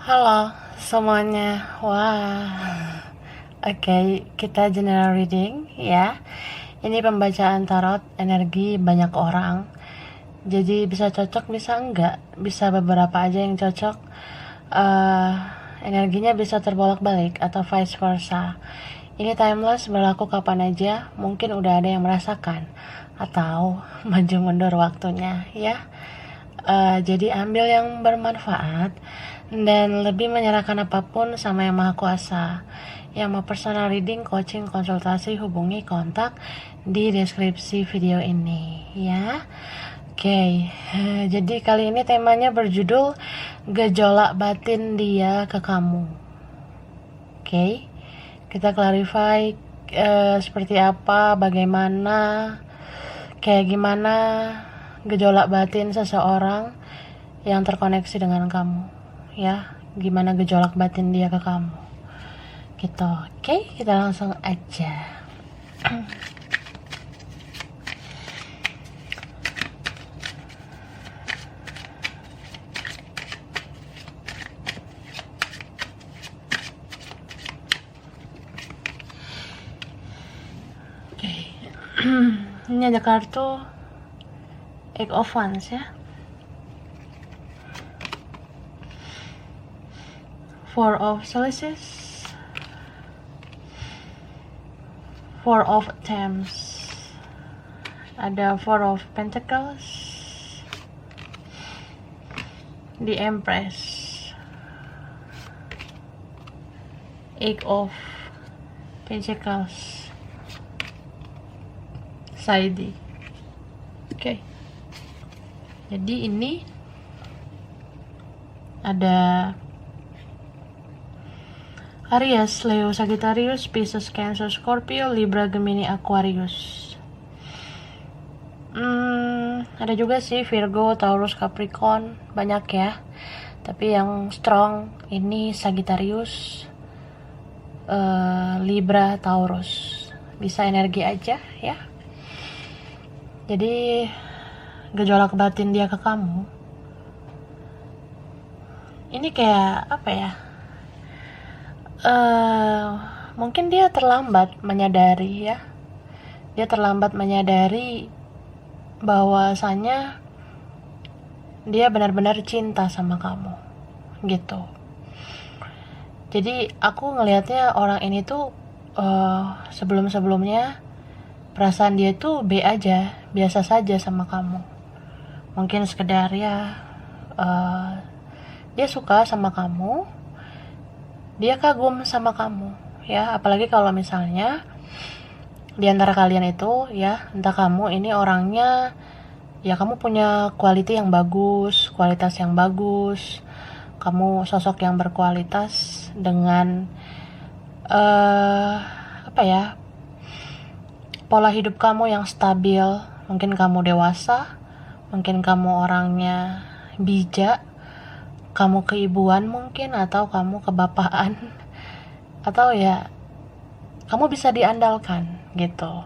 Halo semuanya. Wah. Oke, kita general reading ya. Ini pembacaan tarot energi banyak orang. Jadi bisa cocok, bisa enggak. Bisa beberapa aja yang cocok. Eh, Energinya bisa terbolak-balik atau vice versa. Ini timeless, berlaku kapan aja. Mungkin udah ada yang merasakan atau maju mundur waktunya ya. Jadi ambil yang bermanfaat dan lebih menyerahkan apapun sama Yang Maha Kuasa. Yang mau personal reading, coaching, konsultasi, hubungi kontak di deskripsi video ini ya. Oke, jadi kali ini temanya berjudul gejolak batin dia ke kamu. Oke, kita clarify seperti apa, bagaimana, kayak gimana gejolak batin seseorang yang terkoneksi dengan kamu ya, gimana gejolak batin dia ke kamu gitu. Oke, kita langsung aja. Oke. Ini ada kartu Eight of Wands ya, Four of Solaces, Four of Attempts, ada Four of Pentacles, The Empress, Eight of Pentacles, Side. Oke. Jadi ini ada Aries, Leo, Sagittarius, Pisces, Cancer, Scorpio, Libra, Gemini, Aquarius. Ada juga sih Virgo, Taurus, Capricorn, banyak ya. Tapi yang strong ini Sagittarius, Libra, Taurus. Bisa energi aja ya. Jadi gejolak batin dia ke kamu ini kayak apa ya, mungkin dia terlambat menyadari ya, dia terlambat menyadari bahwasanya dia benar-benar cinta sama kamu gitu. Jadi aku ngelihatnya orang ini tuh sebelum-sebelumnya perasaan dia tuh B aja, biasa saja sama kamu. Mungkin sekedar ya dia suka sama kamu, dia kagum sama kamu ya. Apalagi kalau misalnya di antara kalian itu ya, entah kamu ini orangnya ya, kamu punya quality yang bagus, kualitas yang bagus, kamu sosok yang berkualitas dengan apa ya, pola hidup kamu yang stabil. Mungkin kamu dewasa, mungkin kamu orangnya bijak, kamu keibuan mungkin, atau kamu kebapaan, atau ya kamu bisa diandalkan gitu.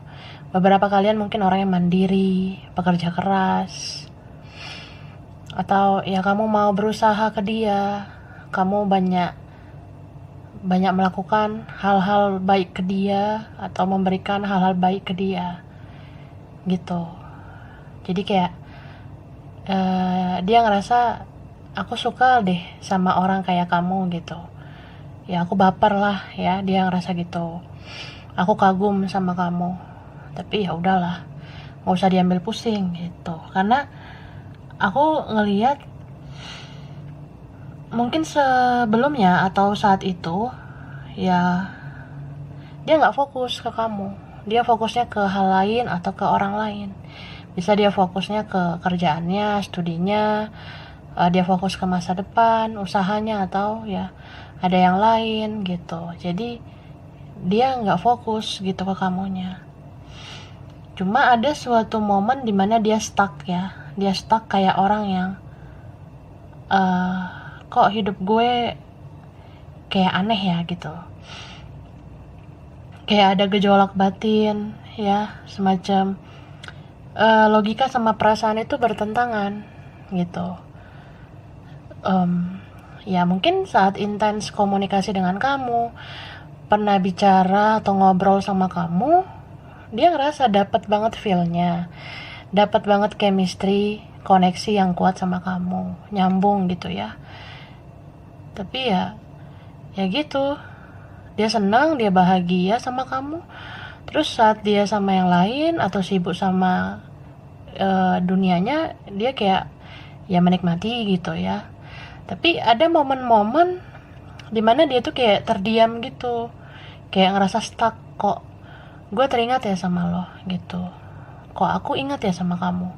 Beberapa kalian mungkin orangnya mandiri, pekerja keras, atau ya kamu mau berusaha ke dia, kamu banyak melakukan hal-hal baik ke dia atau memberikan hal-hal baik ke dia gitu. Jadi kayak dia ngerasa aku suka deh sama orang kayak kamu gitu ya, aku baper lah ya, dia ngerasa gitu, aku kagum sama kamu. Tapi ya udahlah, nggak usah diambil pusing gitu, karena aku ngelihat mungkin sebelumnya atau saat itu ya dia nggak fokus ke kamu, dia fokusnya ke hal lain atau ke orang lain. Bisa dia fokusnya ke kerjaannya, studinya, dia fokus ke masa depan, usahanya, atau ya ada yang lain gitu. Jadi dia nggak fokus gitu ke kamunya. Cuma ada suatu momen dimana dia stuck ya, dia stuck kayak orang yang kok hidup gue kayak aneh ya gitu, kayak ada gejolak batin ya, semacam logika sama perasaan itu bertentangan gitu. Ya mungkin saat intens komunikasi dengan kamu, pernah bicara atau ngobrol sama kamu, dia ngerasa dapat banget feel-nya, dapat banget chemistry, koneksi yang kuat sama kamu, nyambung gitu ya. Tapi ya gitu, dia senang, dia bahagia sama kamu. Terus saat dia sama yang lain atau sibuk sama dunianya, dia kayak ya menikmati gitu ya. Tapi ada momen-momen dimana dia tuh kayak terdiam gitu, kayak ngerasa stuck. Kok gue teringat ya sama lo gitu, kok aku ingat ya sama kamu,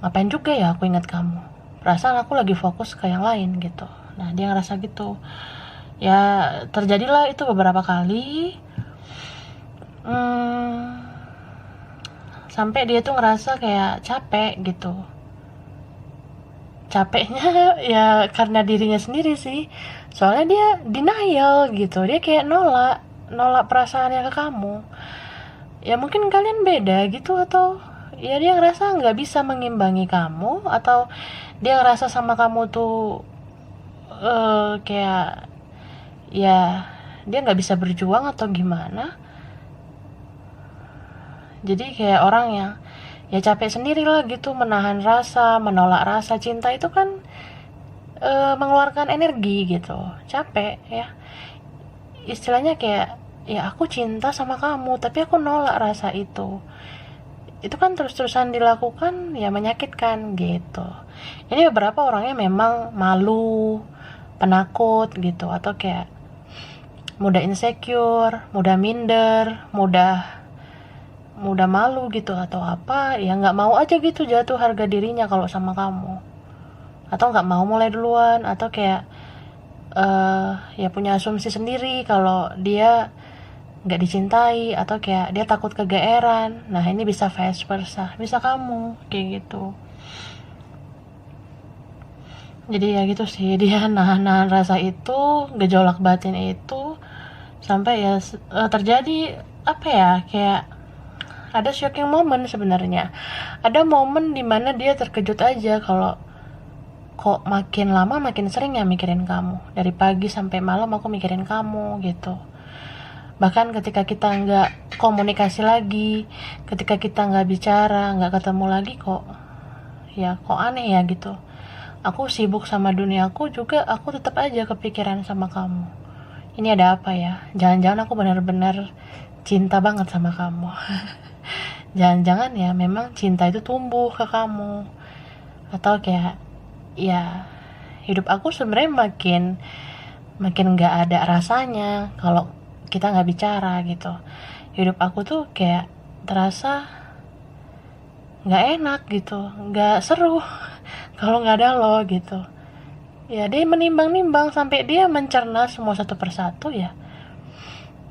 ngapain juga ya aku ingat kamu, perasaan aku lagi fokus ke yang lain gitu. Nah dia ngerasa gitu ya. Terjadilah itu beberapa kali, sampai dia tuh ngerasa kayak capek gitu. Capeknya ya karena dirinya sendiri sih, soalnya dia denial gitu, dia kayak nolak perasaannya ke kamu. Ya mungkin kalian beda gitu, atau ya dia ngerasa nggak bisa mengimbangi kamu, atau dia ngerasa sama kamu tuh kayak ya dia nggak bisa berjuang atau gimana. Jadi kayak orang yang ya capek sendiri lah gitu, menahan rasa, menolak rasa. Cinta itu kan mengeluarkan energi gitu, capek ya. Istilahnya kayak ya aku cinta sama kamu tapi aku nolak rasa itu kan terus-terusan dilakukan, ya menyakitkan gitu. Ini beberapa orangnya memang malu, penakut gitu, atau kayak mudah insecure, mudah minder, mudah malu gitu, atau apa ya, nggak mau aja gitu jatuh harga dirinya kalau sama kamu, atau nggak mau mulai duluan, atau kayak ya punya asumsi sendiri kalau dia nggak dicintai, atau kayak dia takut kegeeran. Nah ini bisa vice versa, bisa kamu kayak gitu. Jadi ya gitu sih, dia nahan rasa itu, gejolak batin itu, sampai ya terjadi apa ya, kayak ada shocking moment sebenarnya. Ada momen dimana dia terkejut aja kalau kok makin lama makin sering ya mikirin kamu, dari pagi sampai malam aku mikirin kamu gitu. Bahkan ketika kita nggak komunikasi lagi, ketika kita nggak bicara, nggak ketemu lagi, kok aneh ya gitu. Aku sibuk sama duniaku juga, aku tetap aja kepikiran sama kamu. Ini ada apa ya? Jangan-jangan aku benar-benar cinta banget sama kamu. Jangan-jangan ya memang cinta itu tumbuh ke kamu. Atau kayak ya hidup aku sebenarnya makin nggak ada rasanya kalau kita nggak bicara gitu. Hidup aku tuh kayak terasa nggak enak gitu, nggak seru kalau nggak ada lo gitu. Ya dia menimbang-nimbang sampai dia mencerna semua satu persatu ya.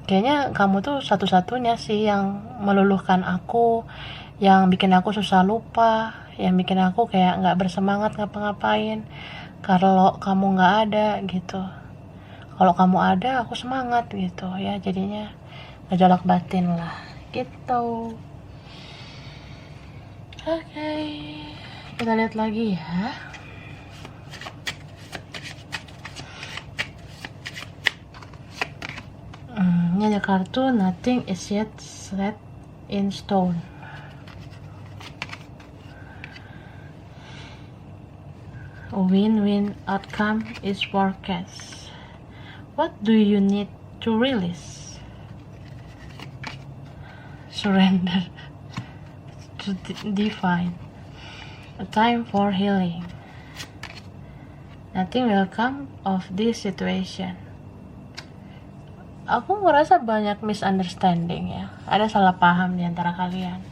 Kayaknya kamu tuh satu-satunya sih yang meluluhkan aku, yang bikin aku susah lupa, yang bikin aku kayak nggak bersemangat ngapa-ngapain kalau kamu nggak ada gitu. Kalau kamu ada aku semangat gitu ya, jadinya gejolak batin lah gitu. Oke, kita lihat lagi ya. Ini ada kartu nothing is yet set in stone. A win-win outcome is forecast. What do you need to release? Surrender to divine. A time for healing. Nothing will come of this situation. Aku ngerasa banyak misunderstanding ya. Ada salah paham di antara kalian.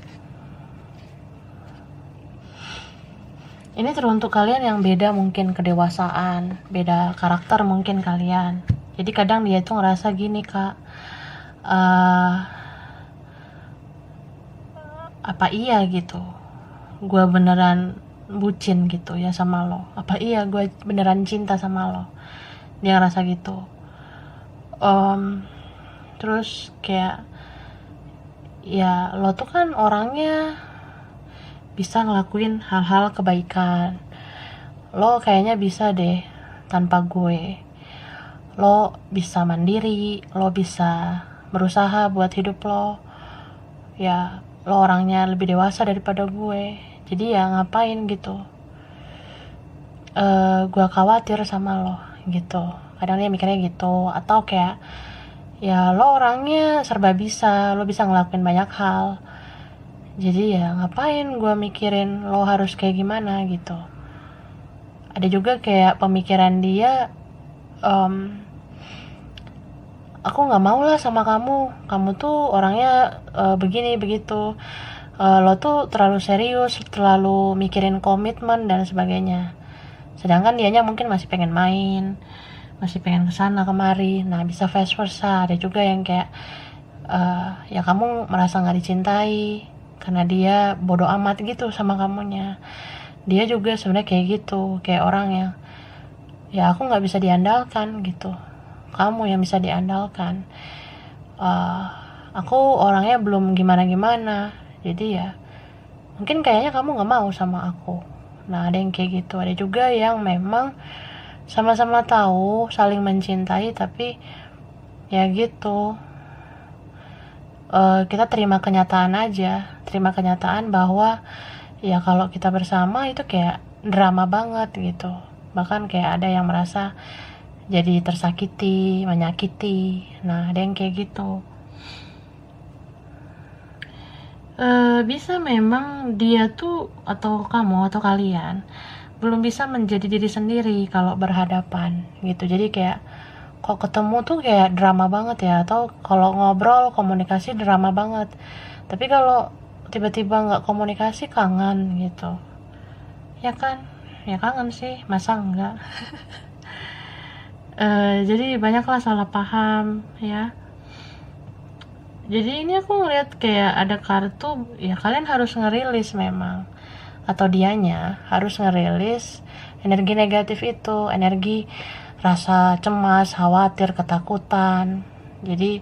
Ini teruntuk kalian yang beda mungkin kedewasaan, beda karakter mungkin kalian. Jadi kadang dia tuh ngerasa gini, Kak, apa iya gitu gue beneran bucin gitu ya sama lo, apa iya gue beneran cinta sama lo. Dia ngerasa gitu. Terus kayak ya lo tuh kan orangnya bisa ngelakuin hal-hal kebaikan, lo kayaknya bisa deh tanpa gue. Lo bisa mandiri, lo bisa berusaha buat hidup lo. Ya, lo orangnya lebih dewasa daripada gue. Jadi ya ngapain gitu. Gue khawatir sama lo gitu. Kadang dia mikirnya gitu. Atau kayak, ya lo orangnya serba bisa, lo bisa ngelakuin banyak hal. Jadi ya ngapain gue mikirin lo harus kayak gimana gitu. Ada juga kayak pemikiran dia, aku nggak mau lah sama kamu tuh orangnya begini begitu, lo tuh terlalu serius, terlalu mikirin komitmen dan sebagainya. Sedangkan dianya mungkin masih pengen main, masih pengen kesana kemari. Nah bisa vice versa. Ada juga yang kayak ya kamu merasa nggak dicintai karena dia bodoh amat gitu sama kamunya. Dia juga sebenarnya kayak gitu, kayak orang yang ya aku nggak bisa diandalkan gitu, kamu yang bisa diandalkan. Aku orangnya belum gimana-gimana, jadi ya mungkin kayaknya kamu nggak mau sama aku. Nah ada yang kayak gitu. Ada juga yang memang sama-sama tahu saling mencintai tapi ya gitu, kita terima kenyataan aja, terima kenyataan bahwa ya kalau kita bersama itu kayak drama banget gitu. Bahkan kayak ada yang merasa jadi tersakiti, menyakiti. Nah ada yang kayak gitu. Bisa memang dia tuh atau kamu atau kalian belum bisa menjadi diri sendiri kalau berhadapan gitu. Jadi kayak kok ketemu tuh kayak drama banget ya, atau kalau ngobrol komunikasi drama banget. Tapi kalau tiba-tiba nggak komunikasi kangen gitu. Ya kan? Ya kangen sih, masa enggak? Jadi banyaklah salah paham ya. Jadi ini aku ngeliat kayak ada kartu, ya kalian harus ngerilis memang, atau dianya harus ngerilis energi negatif itu, energi rasa cemas, khawatir, ketakutan. Jadi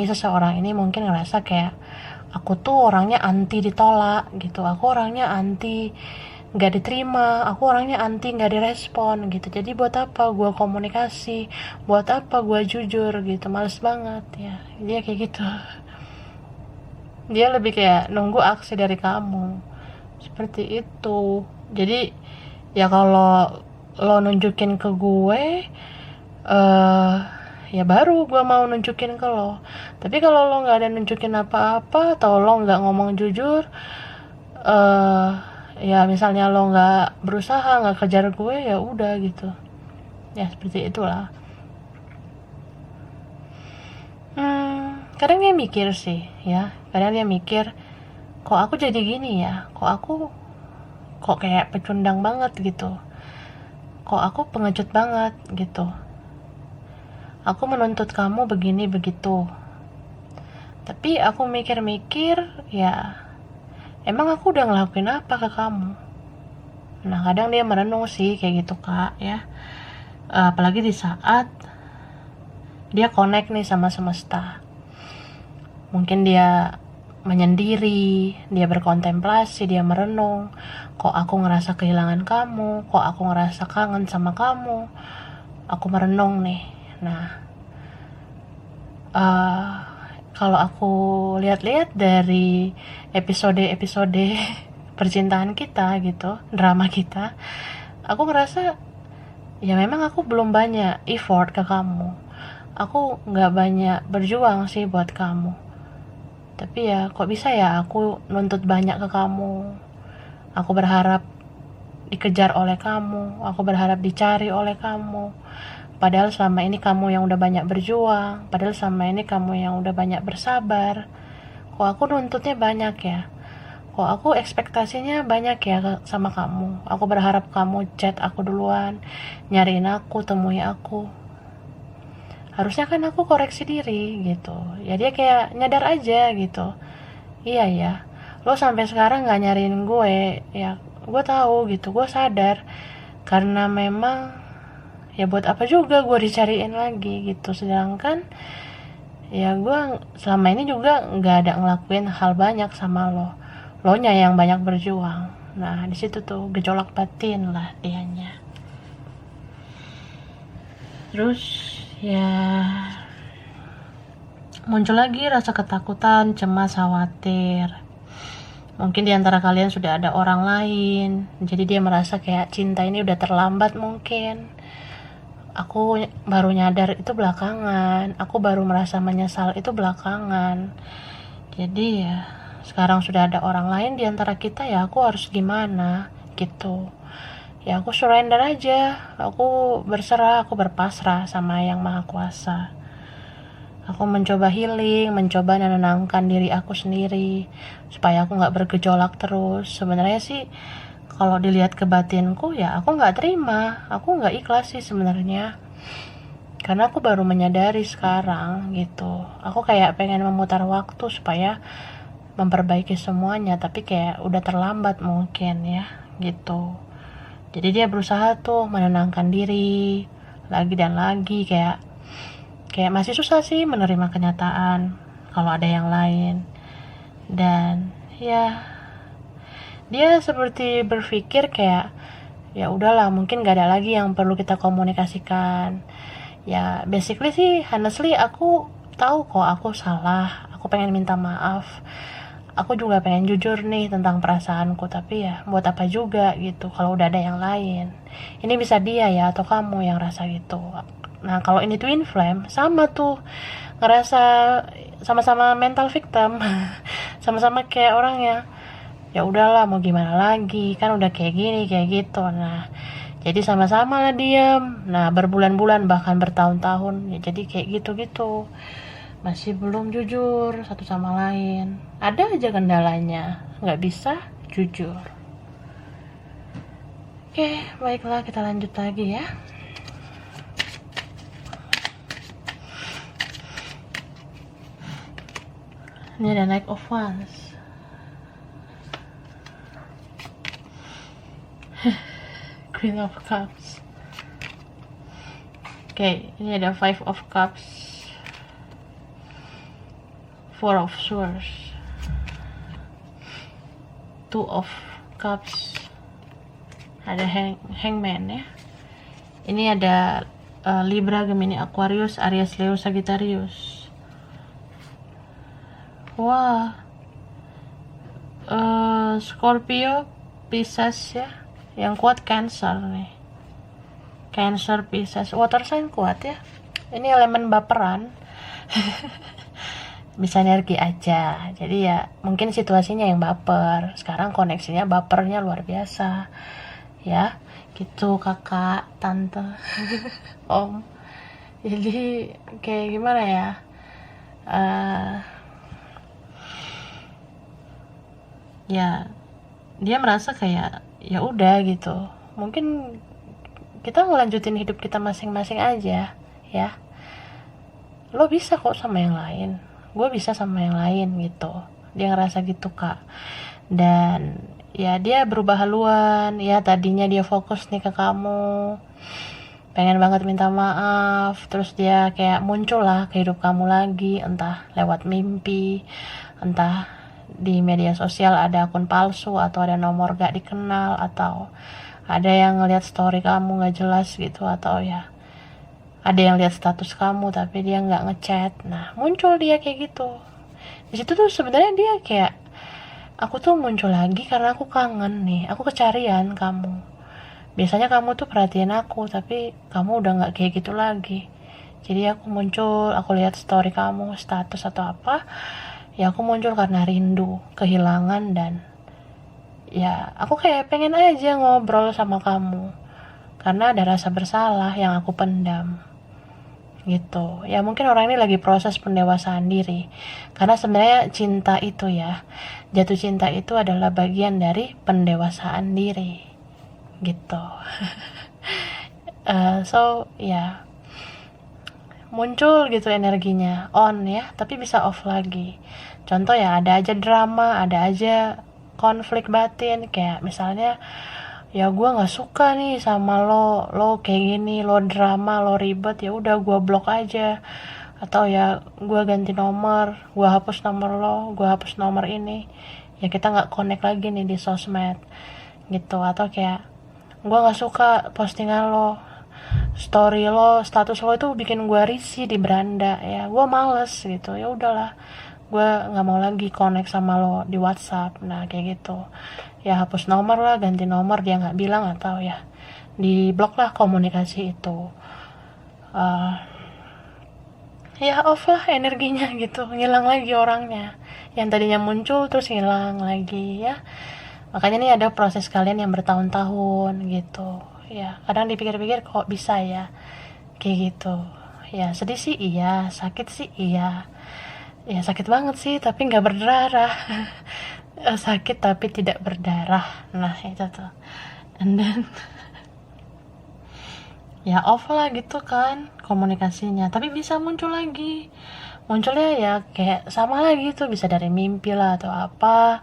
seseorang ini mungkin ngerasa kayak aku tuh orangnya anti ditolak gitu, aku orangnya anti nggak diterima, aku orangnya anti nggak direspon gitu. Jadi buat apa gue komunikasi, buat apa gue jujur gitu, males banget ya. Dia kayak gitu, dia lebih kayak nunggu aksi dari kamu seperti itu. Jadi ya kalau lo nunjukin ke gue, ya baru gue mau nunjukin ke lo. Tapi kalau lo nggak ada nunjukin apa-apa atau lo nggak ngomong jujur, ya misalnya lo nggak berusaha, nggak kejar gue, ya udah gitu ya, seperti itulah. Kadang dia mikir sih ya, kadang dia mikir kok aku jadi gini ya, kok kayak pecundang banget gitu, kok aku pengecut banget gitu, aku menuntut kamu begini begitu. Tapi aku mikir-mikir, ya emang aku udah ngelakuin apa ke kamu? Nah kadang dia merenung sih kayak gitu kak ya. Apalagi di saat dia connect nih sama semesta. Mungkin dia menyendiri, dia berkontemplasi, dia merenung. Kok aku ngerasa kehilangan kamu? Kok aku ngerasa kangen sama kamu? Aku merenung nih. Nah kalau aku lihat-lihat dari episode-episode percintaan kita gitu, drama kita, aku ngerasa ya memang aku belum banyak effort ke kamu, aku nggak banyak berjuang sih buat kamu. Tapi ya kok bisa ya aku nuntut banyak ke kamu, aku berharap dikejar oleh kamu, aku berharap dicari oleh kamu. Padahal selama ini kamu yang udah banyak berjuang, padahal selama ini kamu yang udah banyak bersabar. Kok aku nuntutnya banyak ya? Kok aku ekspektasinya banyak ya sama kamu? Aku berharap kamu chat aku duluan, nyariin aku, temui aku. Harusnya kan aku koreksi diri gitu. Ya dia kayak nyadar aja gitu. Iya ya, lo sampai sekarang gak nyariin gue. Ya gue tahu gitu, gue sadar. Karena memang ya buat apa juga gue dicariin lagi gitu. Sedangkan ya gue selama ini juga nggak ada ngelakuin hal banyak sama lo nya yang banyak berjuang. Nah di situ tuh gejolak batin lah dianya. Terus ya muncul lagi rasa ketakutan, cemas, khawatir. Mungkin di antara kalian sudah ada orang lain, jadi dia merasa kayak cinta ini udah terlambat mungkin. Aku baru nyadar itu belakangan, aku baru merasa menyesal itu belakangan. Jadi ya sekarang sudah ada orang lain di antara kita, ya aku harus gimana gitu. Ya aku surrender aja, aku berserah, aku berpasrah sama Yang Maha Kuasa. Aku mencoba healing, mencoba menenangkan diri aku sendiri supaya aku nggak bergejolak terus. Sebenarnya sih kalau dilihat ke batinku ya aku nggak terima, aku nggak ikhlas sih sebenarnya. Karena aku baru menyadari sekarang gitu. Aku kayak pengen memutar waktu supaya memperbaiki semuanya, tapi kayak udah terlambat mungkin ya gitu. Jadi dia berusaha tuh menenangkan diri lagi dan lagi, kayak masih susah sih menerima kenyataan kalau ada yang lain. Dan ya dia seperti berpikir kayak ya udahlah, mungkin gak ada lagi yang perlu kita komunikasikan. Ya basically sih honestly aku tahu kok aku salah, aku pengen minta maaf, aku juga pengen jujur nih tentang perasaanku, tapi ya buat apa juga gitu kalau udah ada yang lain. Ini bisa dia ya atau kamu yang rasa gitu. Nah kalau ini twin flame sama tuh, ngerasa sama-sama mental victim sama-sama kayak orangnya ya udahlah mau gimana lagi, kan udah kayak gini kayak gitu. Nah jadi sama-sama lah diem, nah berbulan-bulan bahkan bertahun-tahun ya, jadi kayak gitu-gitu, masih belum jujur satu sama lain, ada aja kendalanya, nggak bisa jujur. Oke, baiklah kita lanjut lagi ya. Ini ada Knight of Wands. Queen of Cups. Oke, ini ada Five of Cups, Four of Swords, Two of Cups, ada Hangman ya. Ini ada Libra, Gemini, Aquarius, Aries, Leo, Sagittarius. Wah, Scorpio, Pisces ya. Yang kuat Cancer nih. Cancer, Pisces, water sign kuat ya. Ini elemen baperan. Bisa energi aja. Jadi ya mungkin situasinya yang baper. Sekarang koneksinya bapernya luar biasa. Ya, gitu kakak, tante, om. Jadi kayak gimana ya? Ya dia merasa kayak ya udah gitu, mungkin kita ngelanjutin hidup kita masing-masing aja ya, lo bisa kok sama yang lain, gue bisa sama yang lain gitu. Dia ngerasa gitu kak. Dan ya dia berubah haluan ya, tadinya dia fokus nih ke kamu, pengen banget minta maaf, terus dia kayak muncul lah ke hidup kamu lagi, entah lewat mimpi, entah di media sosial ada akun palsu, atau ada nomor gak dikenal, atau ada yang ngeliat story kamu gak jelas gitu, atau ya ada yang lihat status kamu tapi dia nggak ngechat. Nah muncul dia kayak gitu. Di situ tuh sebenarnya dia kayak, aku tuh muncul lagi karena aku kangen nih, aku kecarian kamu. Biasanya kamu tuh perhatiin aku, tapi kamu udah nggak kayak gitu lagi. Jadi aku muncul, aku lihat story kamu, status atau apa, ya aku muncul karena rindu, kehilangan, dan ya aku kayak pengen aja ngobrol sama kamu karena ada rasa bersalah yang aku pendam gitu. Ya mungkin orang ini lagi proses pendewasaan diri, karena sebenarnya cinta itu ya, jatuh cinta itu adalah bagian dari pendewasaan diri gitu. So ya muncul gitu energinya on ya, tapi bisa off lagi. Contoh ya, ada aja drama, ada aja konflik batin, kayak misalnya ya gue nggak suka nih sama lo kayak gini, lo drama, lo ribet, ya udah gue blok aja, atau ya gue ganti nomor, gue hapus nomor lo, gue hapus nomor ini, ya kita nggak connect lagi nih di sosmed gitu. Atau kayak gue nggak suka postingan lo, story lo, status lo itu bikin gue risih di beranda ya, gue males gitu. Ya udahlah, gue nggak mau lagi connect sama lo di WhatsApp. Nah kayak gitu ya, hapus nomor lah, ganti nomor dia nggak bilang, atau ya di blok lah komunikasi itu. uh, Ya off lah energinya gitu, ngilang lagi orangnya yang tadinya muncul terus hilang lagi ya. Makanya nih ada proses kalian yang bertahun-tahun gitu ya. Kadang dipikir-pikir kok bisa ya kayak gitu ya. Sedih sih iya, sakit sih iya ya, sakit banget sih tapi nggak berdarah. Sakit tapi tidak berdarah, nah itu tuh. And then ya off lah gitu kan komunikasinya, tapi bisa muncul lagi. Munculnya ya kayak sama lagi tuh, bisa dari mimpi lah atau apa,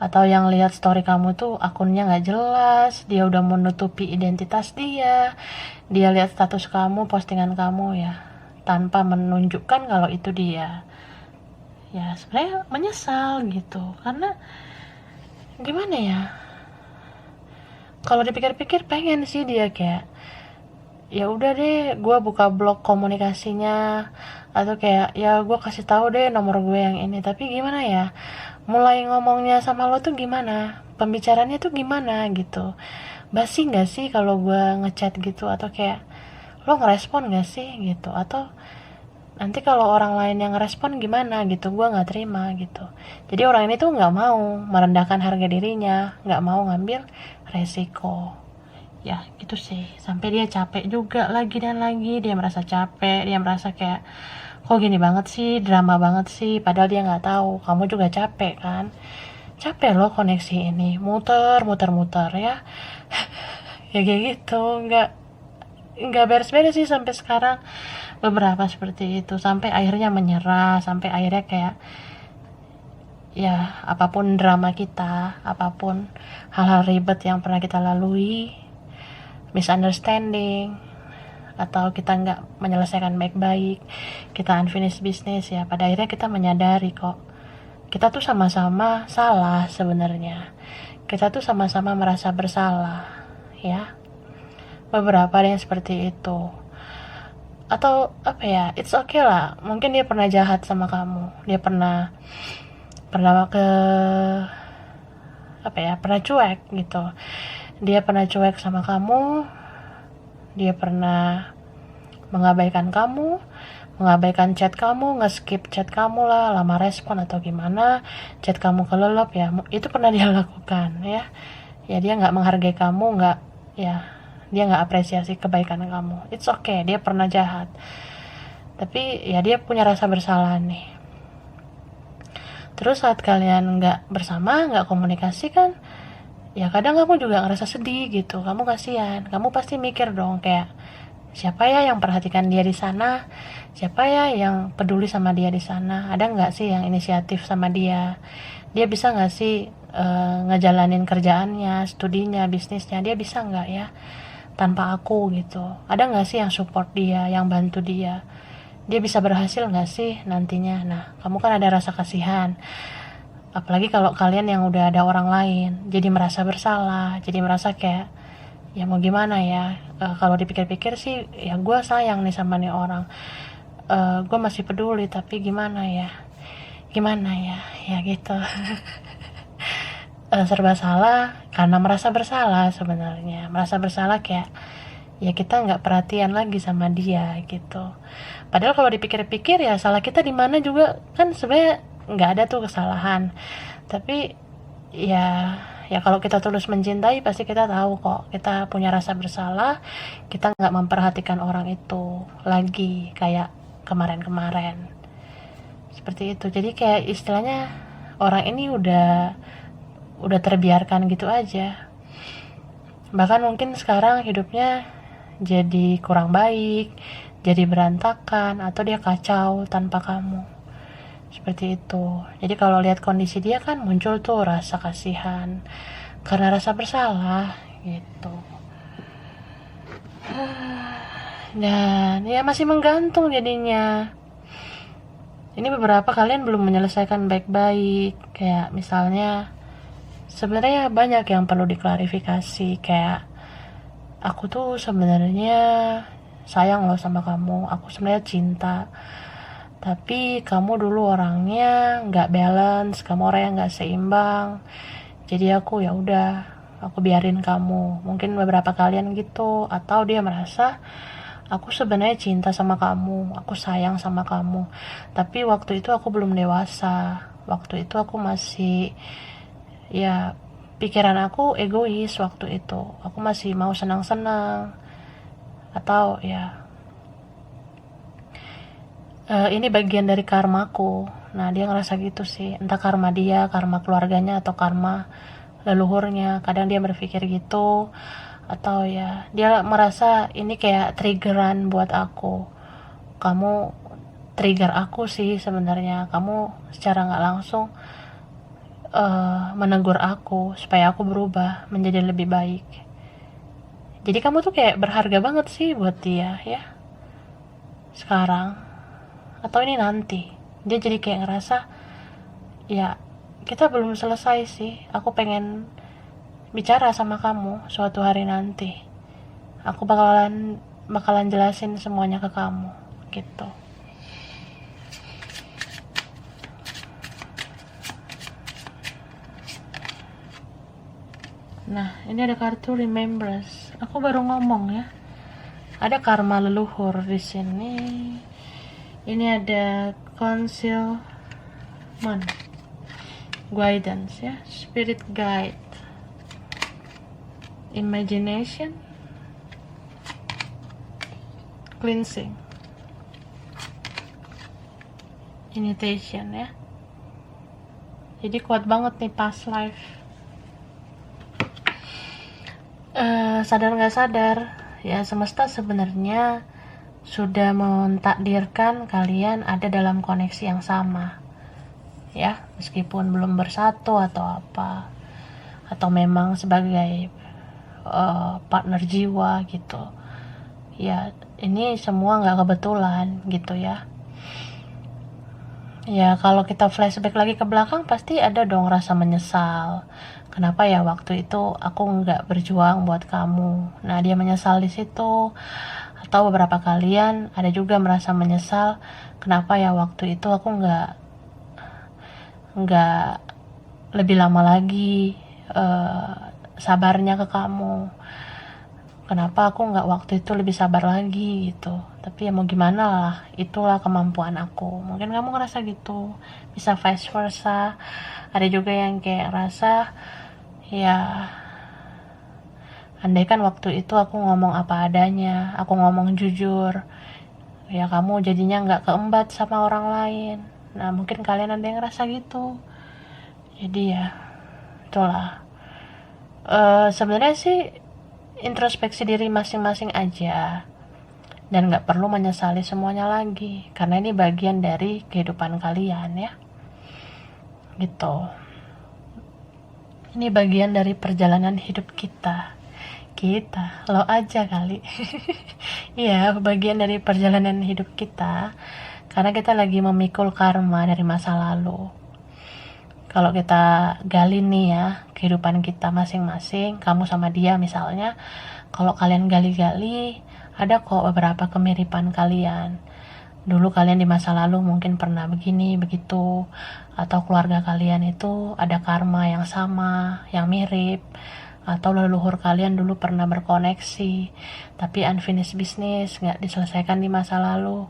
atau yang lihat story kamu tuh akunnya nggak jelas, dia udah menutupi identitas dia lihat status kamu, postingan kamu ya tanpa menunjukkan kalau itu dia. Ya sebenarnya menyesal gitu, karena gimana ya, kalau dipikir-pikir pengen sih dia kayak ya udah deh gue buka blog komunikasinya, atau kayak ya gue kasih tahu deh nomor gue yang ini. Tapi gimana ya, mulai ngomongnya sama lo tuh gimana, pembicaranya tuh gimana gitu, basi nggak sih kalau gue ngechat gitu, atau kayak lo ngerespon nggak sih gitu, atau nanti kalau orang lain yang ngerespon gimana gitu, gue nggak terima gitu. Jadi orang ini tuh nggak mau merendahkan harga dirinya, nggak mau ngambil resiko ya gitu sih. Sampai dia capek juga lagi dan lagi, dia merasa capek, dia merasa kayak kok gini banget sih, drama banget sih, padahal dia nggak tahu kamu juga capek kan. Capek loh koneksi ini, muter ya. Ya kayak gitu, nggak beres-beres sih sampai sekarang. Beberapa seperti itu sampai akhirnya menyerah, sampai akhirnya kayak ya apapun drama kita, apapun hal-hal ribet yang pernah kita lalui, misunderstanding, atau kita nggak menyelesaikan baik-baik, kita unfinished business ya, pada akhirnya kita menyadari kok kita tuh sama-sama salah sebenarnya. Kita tuh sama-sama merasa bersalah ya. Beberapa ada yang seperti itu. Atau apa ya, it's okay lah, mungkin dia pernah jahat sama kamu, dia pernah ke apa ya, pernah cuek gitu, dia pernah cuek sama kamu, dia pernah mengabaikan kamu, mengabaikan chat kamu, nge-skip chat kamu lah, lama respon atau gimana, chat kamu kelelep ya, itu pernah dia lakukan ya. Ya dia nggak menghargai kamu, nggak ya, dia nggak apresiasi kebaikan kamu. It's okay, dia pernah jahat, tapi ya dia punya rasa bersalah nih. Terus saat kalian nggak bersama, nggak komunikasi kan, ya kadang kamu juga ngerasa sedih gitu, kamu kasihan, kamu pasti mikir dong kayak siapa ya yang perhatikan dia di sana, siapa ya yang peduli sama dia di sana, ada nggak sih yang inisiatif sama dia bisa nggak sih ngejalanin kerjaannya, studinya, bisnisnya, dia bisa nggak ya tanpa aku gitu, ada nggak sih yang support dia, yang bantu dia bisa berhasil nggak sih nantinya. Nah kamu kan ada rasa kasihan, apalagi kalau kalian yang udah ada orang lain, jadi merasa bersalah, jadi merasa kayak ya mau gimana ya. Kalau dipikir-pikir sih ya gue sayang nih sama nih orang, gue masih peduli, tapi gimana ya ya gitu. Serba salah karena merasa bersalah sebenarnya, merasa bersalah kayak ya kita nggak perhatian lagi sama dia gitu. Padahal kalau dipikir-pikir ya salah kita di mana juga kan, sebenarnya nggak ada tuh kesalahan. Tapi ya kalau kita tulus mencintai pasti kita tahu kok kita punya rasa bersalah, kita nggak memperhatikan orang itu lagi kayak kemarin-kemarin seperti itu. Jadi kayak istilahnya orang ini udah terbiarkan gitu aja, bahkan mungkin sekarang hidupnya jadi kurang baik, jadi berantakan, atau dia kacau tanpa kamu seperti itu. Jadi kalau lihat kondisi dia kan muncul tuh rasa kasihan karena rasa bersalah gitu. Dan ya masih menggantung jadinya. Ini beberapa kalian belum menyelesaikan baik-baik, kayak misalnya sebenarnya banyak yang perlu diklarifikasi, kayak aku tuh sebenarnya sayang loh sama kamu, aku sebenarnya cinta, tapi kamu dulu orangnya nggak balance, kamu orangnya nggak seimbang, jadi aku ya udah, aku biarin kamu. Mungkin beberapa kalian gitu, atau dia merasa aku sebenarnya cinta sama kamu, aku sayang sama kamu, tapi waktu itu aku belum dewasa, waktu itu aku masih, ya pikiran aku egois waktu itu, aku masih mau senang-senang, atau ya ini bagian dari karmaku. Nah dia ngerasa gitu sih, entah karma dia, karma keluarganya, atau karma leluhurnya. Kadang dia berpikir gitu, atau ya dia merasa ini kayak triggeran buat aku. Kamu trigger aku sih sebenarnya, kamu secara nggak langsung menegur aku supaya aku berubah menjadi lebih baik. Jadi kamu tuh kayak berharga banget sih buat dia ya sekarang, atau ini nanti. Dia jadi kayak ngerasa, ya kita belum selesai sih, aku pengen bicara sama kamu suatu hari nanti, aku bakalan jelasin semuanya ke kamu gitu. Nah ini ada kartu remembrance, aku baru ngomong ya, ada karma leluhur di sini. Ini ada concealment, guidance ya, spirit guide, imagination, cleansing, initiation ya. Jadi kuat banget nih past life. Sadar nggak sadar ya, semesta sebenarnya sudah mentakdirkan kalian ada dalam koneksi yang sama ya, meskipun belum bersatu atau apa, atau memang sebagai partner jiwa gitu ya. Ini semua nggak kebetulan gitu ya. Ya kalau kita flashback lagi ke belakang, pasti ada dong rasa menyesal, kenapa ya waktu itu aku nggak berjuang buat kamu. Nah dia menyesal di situ. Atau beberapa kalian ada juga merasa menyesal, kenapa ya waktu itu aku nggak lebih lama lagi sabarnya ke kamu, kenapa aku nggak waktu itu lebih sabar lagi gitu. Tapi ya mau gimana lah, itulah kemampuan aku. Mungkin kamu ngerasa gitu, bisa vice versa. Ada juga yang kayak rasa, ya andaikan waktu itu aku ngomong apa adanya, aku ngomong jujur, ya kamu jadinya nggak keembat sama orang lain. Nah mungkin kalian ada yang ngerasa gitu. Jadi ya itulah, sebenarnya sih introspeksi diri masing-masing aja, dan nggak perlu menyesali semuanya lagi, karena ini bagian dari kehidupan kalian ya gitu. Ini bagian dari perjalanan hidup kita lo aja kali. Iya, bagian dari perjalanan hidup kita, karena kita lagi memikul karma dari masa lalu. Kalau kita gali nih ya kehidupan kita masing-masing, kamu sama dia misalnya, kalau kalian gali-gali, ada kok beberapa kemiripan kalian. Dulu kalian di masa lalu mungkin pernah begini begitu, atau keluarga kalian itu ada karma yang sama, yang mirip, atau leluhur kalian dulu pernah berkoneksi tapi unfinished business, nggak diselesaikan di masa lalu,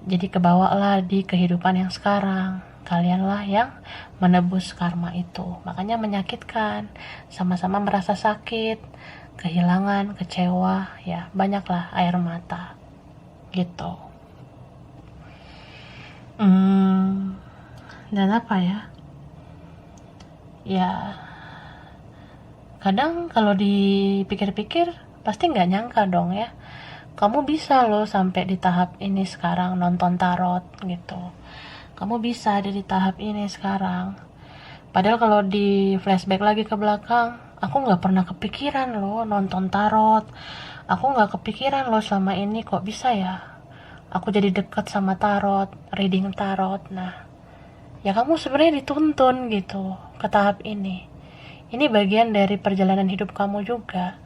jadi kebawa lah di kehidupan yang sekarang. Kalianlah yang menebus karma itu, makanya menyakitkan, sama-sama merasa sakit, kehilangan, kecewa, ya banyaklah air mata gitu. Dan apa ya, ya kadang kalau dipikir-pikir pasti nggak nyangka dong ya, kamu bisa loh sampai di tahap ini sekarang nonton tarot gitu. Kamu bisa ada di tahap ini sekarang. Padahal kalau di flashback lagi ke belakang, aku nggak pernah kepikiran loh nonton tarot. Aku nggak kepikiran loh selama ini kok bisa ya aku jadi deket sama tarot, reading tarot. Nah, ya kamu sebenarnya dituntun gitu ke tahap ini. Ini bagian dari perjalanan hidup kamu juga,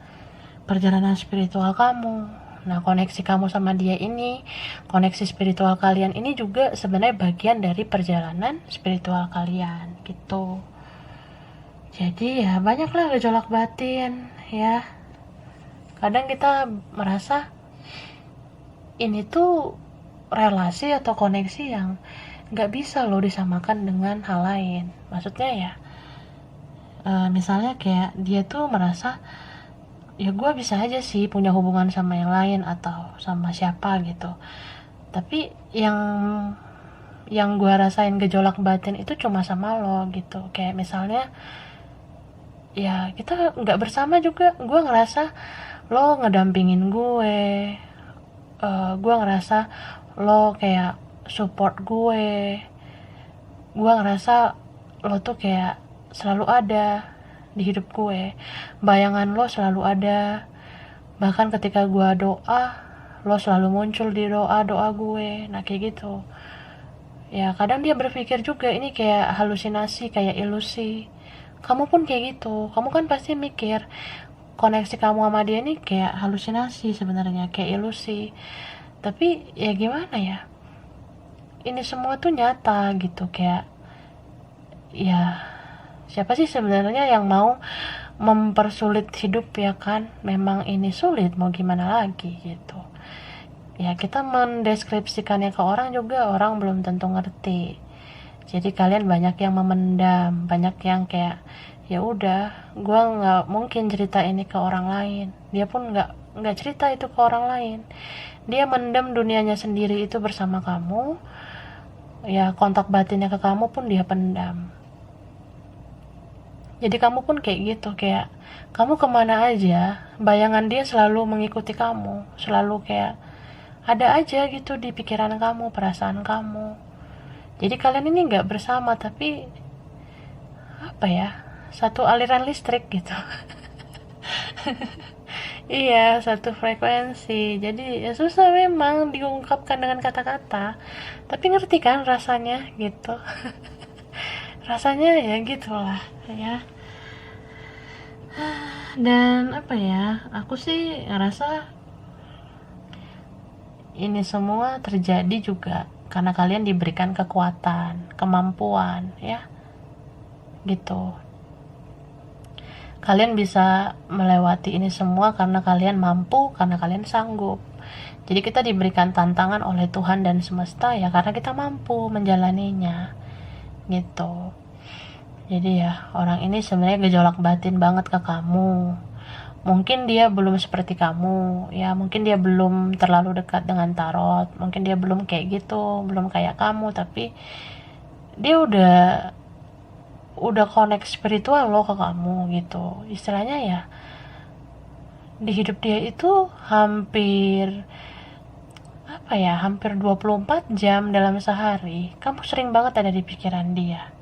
perjalanan spiritual kamu. Nah, koneksi kamu sama dia ini, koneksi spiritual kalian ini juga sebenarnya bagian dari perjalanan spiritual kalian gitu. Jadi ya banyaklah gejolak batin ya. Kadang kita merasa ini tuh relasi atau koneksi yang nggak bisa loh disamakan dengan hal lain. Maksudnya ya, misalnya kayak dia tuh merasa ya gue bisa aja sih punya hubungan sama yang lain atau sama siapa gitu. Tapi yang gue rasain gejolak batin itu cuma sama lo gitu. Kayak misalnya ya kita nggak bersama juga, gue ngerasa lo ngedampingin gue ngerasa lo kayak support gue ngerasa lo tuh kayak selalu ada di hidup gue, bayangan lo selalu ada, bahkan ketika gue doa lo selalu muncul di doa gue. Nah kayak gitu ya. Kadang dia berpikir juga ini kayak halusinasi, kayak ilusi. Kamu pun kayak gitu, kamu kan pasti mikir koneksi kamu sama dia ini kayak halusinasi sebenarnya, kayak ilusi. Tapi ya gimana ya, ini semua tuh nyata gitu. Kayak ya siapa sih sebenarnya yang mau mempersulit hidup ya kan? Memang ini sulit, mau gimana lagi gitu. Ya kita mendeskripsikannya ke orang juga orang belum tentu ngerti. Jadi kalian banyak yang memendam, banyak yang kayak ya udah, gue nggak mungkin cerita ini ke orang lain. Dia pun nggak cerita itu ke orang lain. Dia mendam dunianya sendiri itu bersama kamu. Ya kontak batinnya ke kamu pun dia pendam. Jadi kamu pun kayak gitu, kayak kamu kemana aja, bayangan dia selalu mengikuti kamu, selalu kayak ada aja gitu di pikiran kamu, perasaan kamu. Jadi kalian ini nggak bersama, tapi apa ya, satu aliran listrik gitu. Iya, satu frekuensi. Jadi ya susah memang diungkapkan dengan kata-kata, tapi ngerti kan rasanya gitu. Rasanya ya gitulah ya. Dan apa ya, aku sih ngerasa ini semua terjadi juga karena kalian diberikan kekuatan, kemampuan ya gitu. Kalian bisa melewati ini semua karena kalian mampu, karena kalian sanggup. Jadi kita diberikan tantangan oleh Tuhan dan semesta ya karena kita mampu menjalaninya gitu. Jadi ya orang ini sebenarnya gejolak batin banget ke kamu. Mungkin dia belum seperti kamu ya, mungkin dia belum terlalu dekat dengan tarot, mungkin dia belum kayak gitu, belum kayak kamu, tapi dia udah connect spiritual loh ke kamu gitu. Istilahnya ya di hidup dia itu hampir 24 jam dalam sehari kamu sering banget ada di pikiran dia,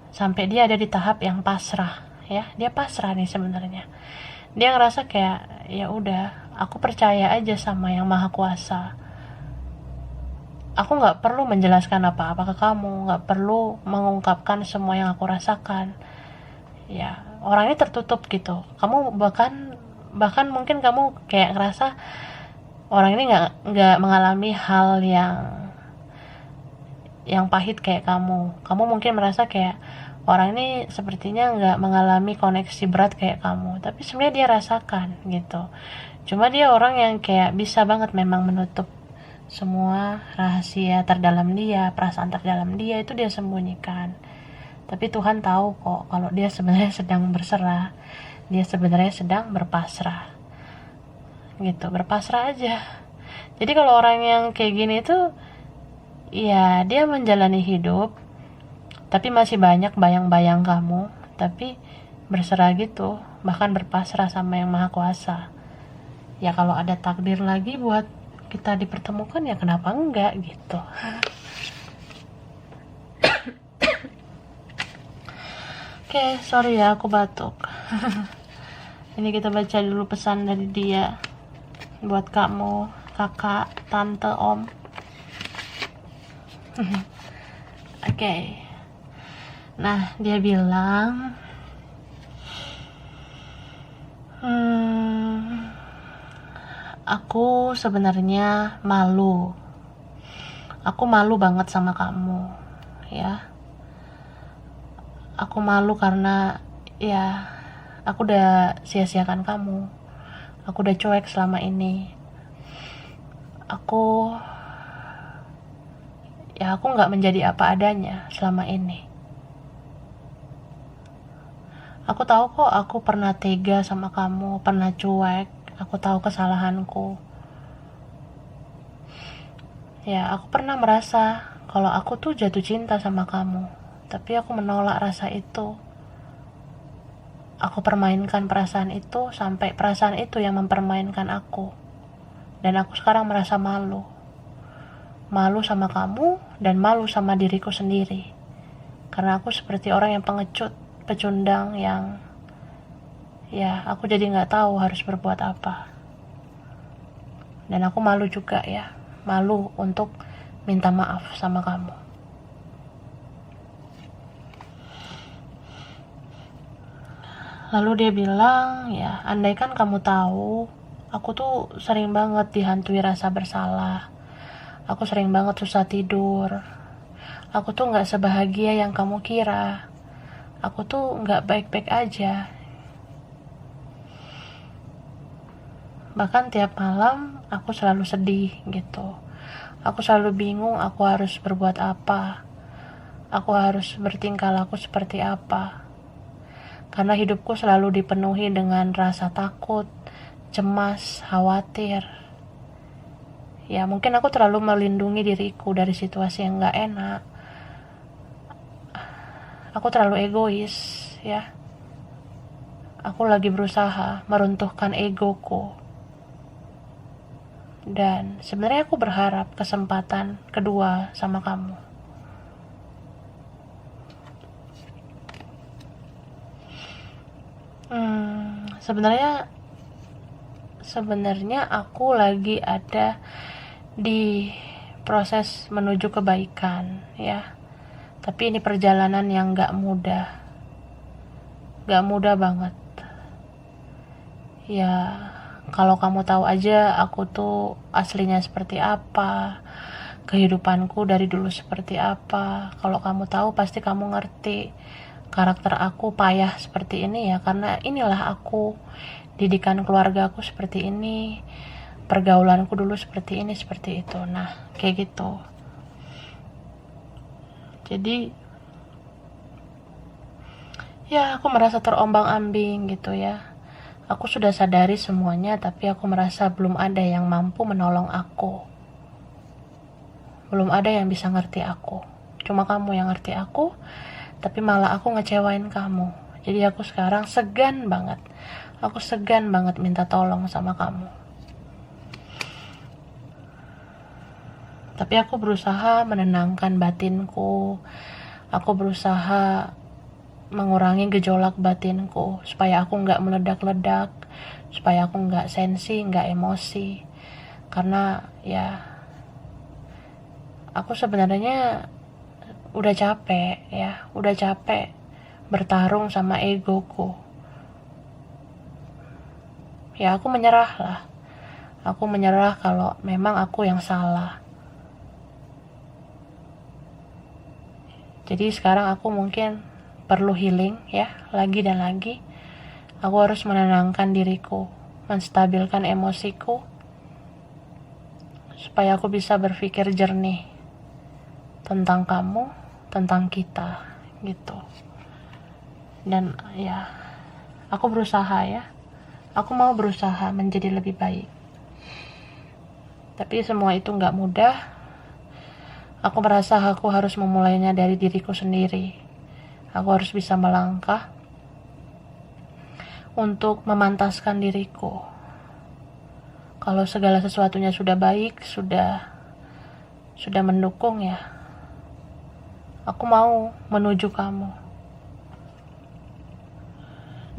sampai dia ada di tahap yang pasrah ya. Dia pasrah nih sebenarnya. Dia ngerasa kayak ya udah, aku percaya aja sama yang maha kuasa. Aku nggak perlu menjelaskan apa-apa ke kamu, nggak perlu mengungkapkan semua yang aku rasakan. Ya orang ini tertutup gitu. Kamu bahkan mungkin kamu kayak ngerasa orang ini nggak mengalami hal yang pahit kayak kamu. Kamu mungkin merasa kayak orang ini sepertinya nggak mengalami koneksi berat kayak kamu, tapi sebenarnya dia rasakan gitu. Cuma dia orang yang kayak bisa banget memang menutup semua rahasia terdalam dia, perasaan terdalam dia itu dia sembunyikan. Tapi Tuhan tahu kok kalau dia sebenarnya sedang berserah, dia sebenarnya sedang berpasrah gitu, berpasrah aja. Jadi kalau orang yang kayak gini tuh ya dia menjalani hidup tapi masih banyak bayang-bayang kamu, tapi berserah gitu, bahkan berpasrah sama yang maha kuasa. Ya kalau ada takdir lagi buat kita dipertemukan ya kenapa enggak gitu. Oke, sorry ya aku batuk. Ini kita baca dulu pesan dari dia buat kamu, kakak, tante, om. Oke. Nah, dia bilang Aku sebenarnya malu. Aku malu banget sama kamu, ya. Aku malu karena ya aku udah sia-siakan kamu. Aku udah cuek selama ini. Aku nggak menjadi apa adanya selama ini. Aku tahu kok aku pernah tega sama kamu, pernah cuek. Aku tahu kesalahanku. Ya, aku pernah merasa kalau aku tuh jatuh cinta sama kamu. Tapi aku menolak rasa itu. Aku permainkan perasaan itu sampai perasaan itu yang mempermainkan aku. Dan aku sekarang merasa malu. Malu sama kamu dan malu sama diriku sendiri. Karena aku seperti orang yang pengecut, pecundang yang ya aku jadi gak tahu harus berbuat apa. Dan aku malu juga ya. Malu untuk minta maaf sama kamu. Lalu dia bilang, ya andaikan kamu tahu, aku tuh sering banget dihantui rasa bersalah. Aku sering banget susah tidur. Aku tuh gak sebahagia yang kamu kira. Aku tuh gak baik-baik aja. Bahkan tiap malam aku selalu sedih gitu. Aku selalu bingung aku harus berbuat apa. Aku harus bertingkah laku seperti apa. Karena hidupku selalu dipenuhi dengan rasa takut, cemas, khawatir. Ya mungkin aku terlalu melindungi diriku dari situasi yang gak enak. Aku terlalu egois ya. Aku lagi berusaha meruntuhkan egoku. Dan sebenarnya aku berharap kesempatan kedua sama kamu. Sebenarnya aku lagi ada di proses menuju kebaikan ya. Tapi ini perjalanan yang gak mudah. Gak mudah banget. Ya kalau kamu tahu aja aku tuh aslinya seperti apa, kehidupanku dari dulu seperti apa. Kalau kamu tahu pasti kamu ngerti karakter aku payah seperti ini ya, karena inilah aku, didikan keluarga aku seperti ini, pergaulanku dulu seperti ini, seperti itu. Nah kayak gitu. Jadi ya aku merasa terombang-ambing gitu ya. Aku sudah sadari semuanya, tapi aku merasa belum ada yang mampu menolong aku. Belum ada yang bisa ngerti aku. Cuma kamu yang ngerti aku, tapi malah aku ngecewain kamu. Jadi aku sekarang segan banget. Aku segan banget minta tolong sama kamu. Tapi aku berusaha menenangkan batinku. Aku berusaha mengurangi gejolak batinku supaya aku nggak meledak-ledak, supaya aku nggak sensi, nggak emosi. Karena ya aku sebenarnya udah capek ya, udah capek bertarung sama egoku. Ya aku menyerah lah. Aku menyerah kalau memang aku yang salah. Jadi sekarang aku mungkin perlu healing ya, lagi dan lagi. Aku harus menenangkan diriku, menstabilkan emosiku, supaya aku bisa berpikir jernih tentang kamu, tentang kita gitu. Dan ya aku berusaha ya, aku mau berusaha menjadi lebih baik. Tapi semua itu gak mudah. Aku merasa aku harus memulainya dari diriku sendiri. Aku harus bisa melangkah untuk memantaskan diriku. Kalau segala sesuatunya sudah baik, sudah mendukung ya, aku mau menuju kamu.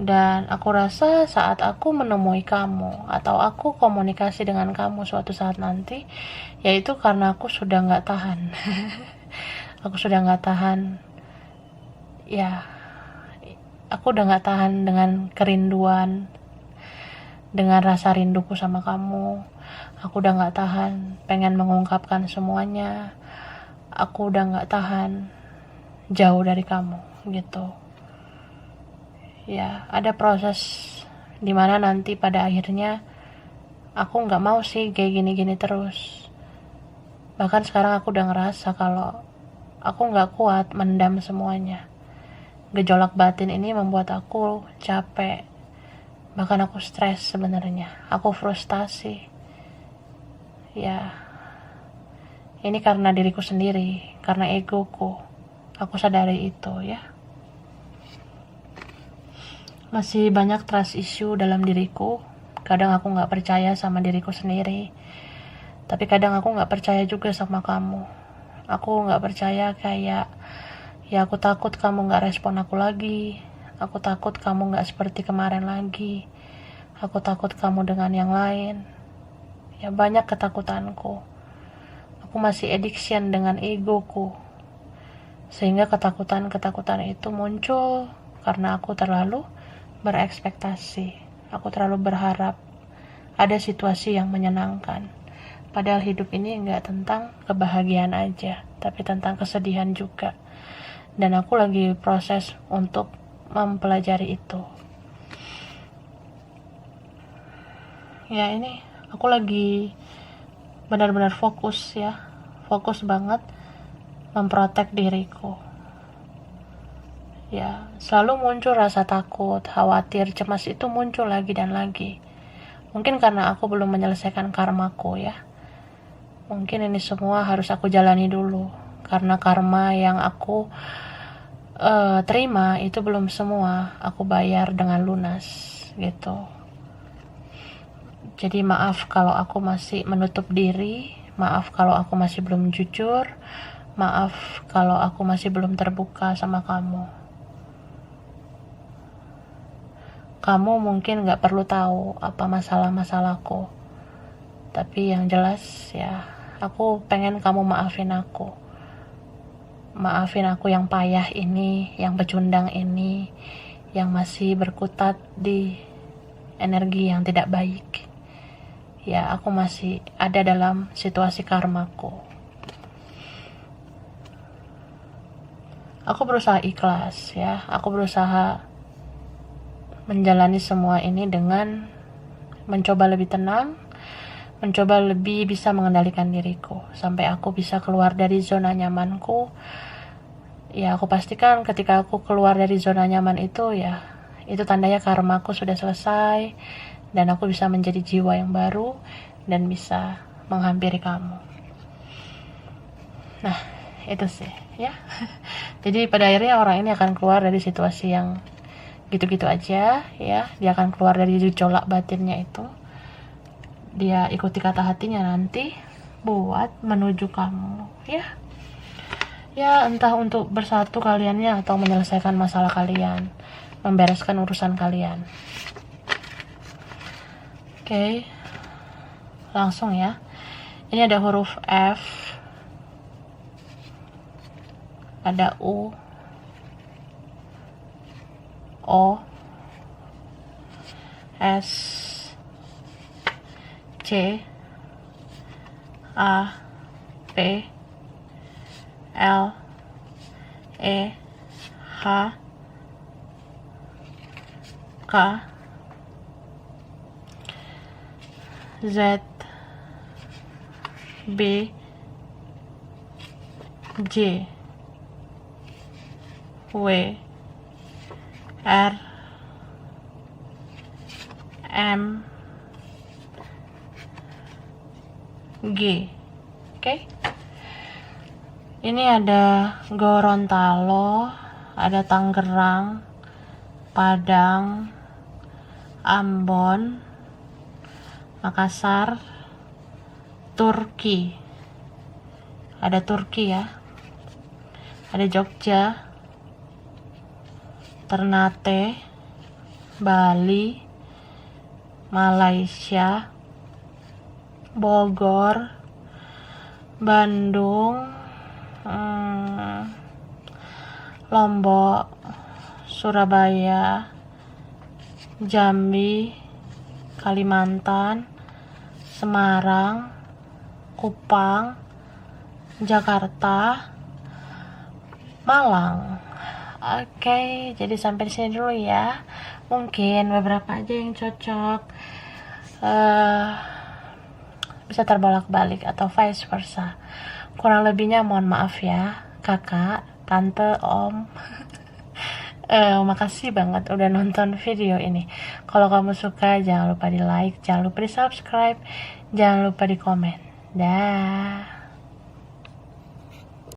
Dan aku rasa saat aku menemui kamu atau aku komunikasi dengan kamu suatu saat nanti, yaitu karena aku sudah gak tahan. Aku sudah gak tahan. Ya, aku udah gak tahan dengan kerinduan, dengan rasa rinduku sama kamu. Aku udah gak tahan, pengen mengungkapkan semuanya. Aku udah gak tahan jauh dari kamu gitu. Ya, ada proses dimana nanti pada akhirnya aku gak mau sih kayak gini-gini terus. Bahkan sekarang aku udah ngerasa kalau aku gak kuat mendam semuanya. Gejolak batin ini membuat aku capek. Bahkan aku stres sebenarnya. Aku frustasi. Ya, ini karena diriku sendiri, karena egoku. Aku sadari itu ya. Masih banyak trust issue dalam diriku. Kadang aku gak percaya sama diriku sendiri. Tapi kadang aku gak percaya juga sama kamu. Aku gak percaya kayak, ya aku takut kamu gak respon aku lagi. Aku takut kamu gak seperti kemarin lagi. Aku takut kamu dengan yang lain. Ya banyak ketakutanku. Aku masih addiction dengan egoku. Sehingga ketakutan-ketakutan itu muncul karena aku terlalu berekspektasi. Aku terlalu berharap ada situasi yang menyenangkan. Padahal hidup ini nggak tentang kebahagiaan aja, tapi tentang kesedihan juga. Dan aku lagi proses untuk mempelajari itu. Ya ini, aku lagi benar-benar fokus ya. Fokus banget memprotek diriku. Ya, selalu muncul rasa takut, khawatir, cemas itu muncul lagi dan lagi. Mungkin karena aku belum menyelesaikan karmaku ya. Mungkin ini semua harus aku jalani dulu. Karena karma yang aku terima itu belum semua aku bayar dengan lunas gitu. Jadi maaf kalau aku masih menutup diri. Maaf kalau aku masih belum jujur. Maaf kalau aku masih belum terbuka sama kamu. Kamu mungkin gak perlu tahu apa masalah-masalahku. Tapi yang jelas ya, aku pengen kamu maafin aku. Maafin aku yang payah ini, yang pecundang ini, yang masih berkutat di energi yang tidak baik. Ya, aku masih ada dalam situasi karmaku. Aku berusaha ikhlas ya. Aku berusaha menjalani semua ini dengan mencoba lebih tenang, mencoba lebih bisa mengendalikan diriku sampai aku bisa keluar dari zona nyamanku. Ya, aku pastikan ketika aku keluar dari zona nyaman itu ya, itu tandanya karmaku sudah selesai dan aku bisa menjadi jiwa yang baru dan bisa menghampiri kamu. Nah, itu sih ya. Jadi pada akhirnya orang ini akan keluar dari situasi yang gitu-gitu aja ya. Dia akan keluar dari gejolak batinnya itu. Dia ikuti kata hatinya nanti buat menuju kamu ya. Ya, entah untuk bersatu kaliannya atau menyelesaikan masalah kalian, membereskan urusan kalian. Oke, langsung ya. Ini ada huruf F, ada U, O, S, C, A, P, L, E, H, K, Z, B, J, W, R, M, G. Oke. Ini ada Gorontalo, ada Tangerang, Padang, Ambon, Makassar, Turki. Ada Turki ya. Ada Jogja, Ternate, Bali, Malaysia, Bogor, Bandung, Lombok, Surabaya, Jambi, Kalimantan, Semarang, Kupang, Jakarta, Malang. Oke, jadi sampai di sini dulu ya. Mungkin beberapa aja yang cocok, bisa terbolak-balik atau vice versa. Kurang lebihnya mohon maaf ya, kakak, tante, om. Makasih banget udah nonton video ini. Kalau kamu suka, jangan lupa di like, jangan lupa di subscribe, jangan lupa di komen. Dah.